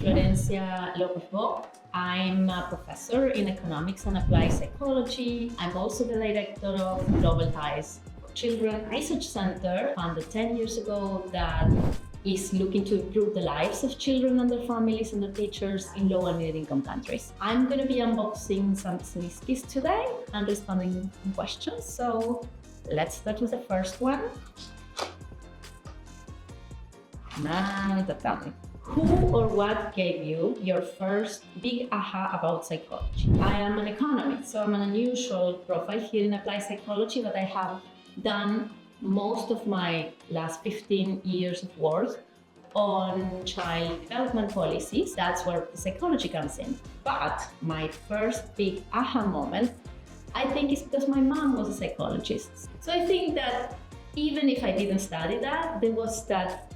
Florencia Lopez Boo. I'm a professor in economics and applied psychology. I'm also the director of Global Ties for Children Research Center, founded 10 years ago, that is looking to improve the lives of children and their families and their teachers in low and middle income countries. I'm going to be unboxing some Sniskies today and responding to questions. So let's start with the first one. Who or what gave you your first big aha about psychology? I am an economist, so I'm an unusual profile here in applied psychology, but I have done most of my last 15 years of work on child development policies. That's where the psychology comes in. But my first big aha moment, I think, is because my mom was a psychologist. So I think that even if I didn't study that, there was that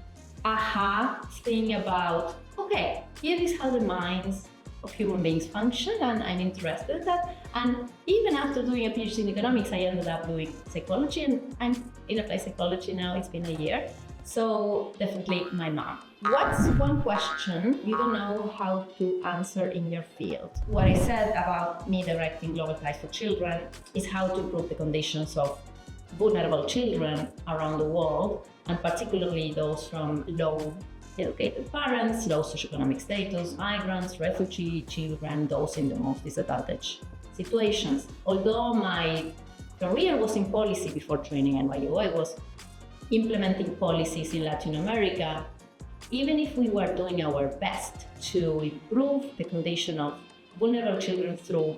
aha thing about, okay, here is how the minds of human beings function, and I'm interested in that. And even after doing a PhD in economics, I ended up doing psychology, and I'm in applied psychology now. It's been a year. So definitely my mom. What's one question you don't know how to answer in your field? What I said about me directing Global Ties for Children is how to improve the conditions of vulnerable children around the world, and particularly those from low educated parents, low socioeconomic status, migrants, refugee children, those in the most disadvantaged situations. Although my career was in policy before training NYU, I was implementing policies in Latin America. Even if we were doing our best to improve the condition of vulnerable children through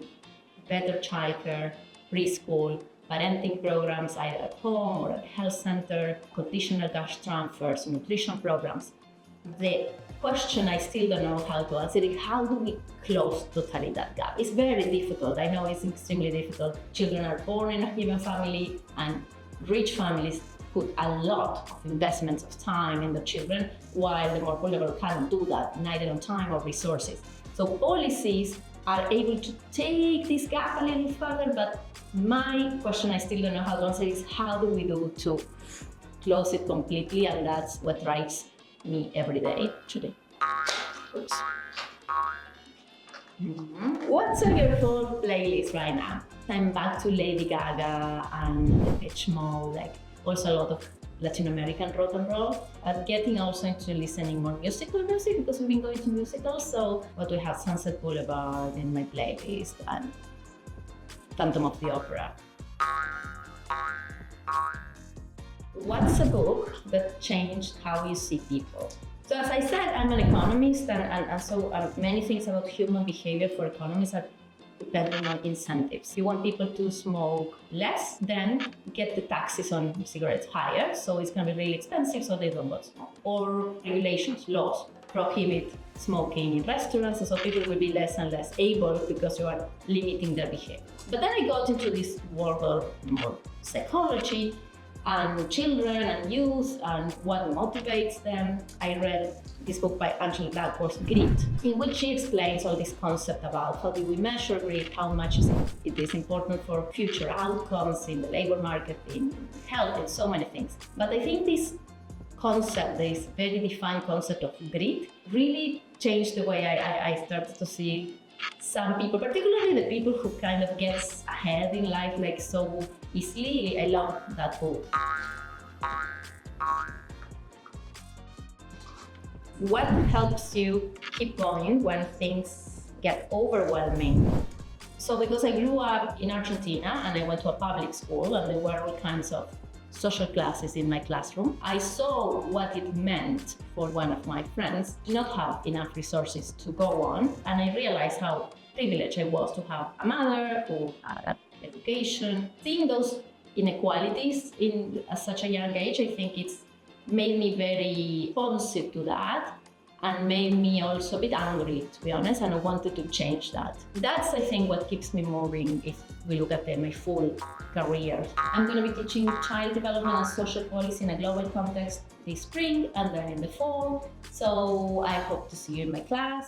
better childcare, preschool, parenting programs either at home or at the health center, conditional cash transfers, nutrition programs, the question I still don't know how to answer is, how do we close totally that gap? It's very difficult. I know it's extremely difficult. Children are born in a given family, and rich families put a lot of investments of time in the children, while the more vulnerable cannot do that, neither on time or resources. So policies are able to take this gap a little further, but my question I still don't know how to answer is, how do we do to close it completely? And that's what drives me every day today. Oops. What's on your full playlist right now? I'm back to Lady Gaga and Depeche Mode, like also a lot of Latin American rock and roll. I'm getting also into listening more musical music because we've been going to musicals. So, but we have Sunset Boulevard in my playlist and Phantom of the Opera. What's a book that changed how you see people? So as I said, I'm an economist, and so many things about human behavior for economists are depending on incentives. You want people to smoke less, then get the taxes on cigarettes higher, so it's going to be really expensive, so they don't want to smoke. Or regulations, laws, prohibit smoking in restaurants, and so people will be less and less able because you are limiting their behavior. But then I got into this world of more psychology and children and youth and what motivates them. I read this book by Angela Duckworth, Grit, in which she explains all this concept about how do we measure grit, how much it is important for future outcomes in the labor market, in health, and so many things. But I think this concept, this very defined concept of grit, really changed the way I started to see some people, particularly the people who kind of gets ahead in life like so easily. I love that book. What helps you keep going when things get overwhelming? So because I grew up in Argentina and I went to a public school and there were all kinds of social classes in my classroom, I saw what it meant for one of my friends to not have enough resources to go on, and I realized how privileged I was to have a mother who had education. Seeing those inequalities at such a young age, I think it's made me very responsive to that, and made me also a bit angry, to be honest, and I wanted to change that. That's, I think, what keeps me moving if we look at my full career. I'm going to be teaching child development and social policy in a global context this spring and then in the fall. So I hope to see you in my class.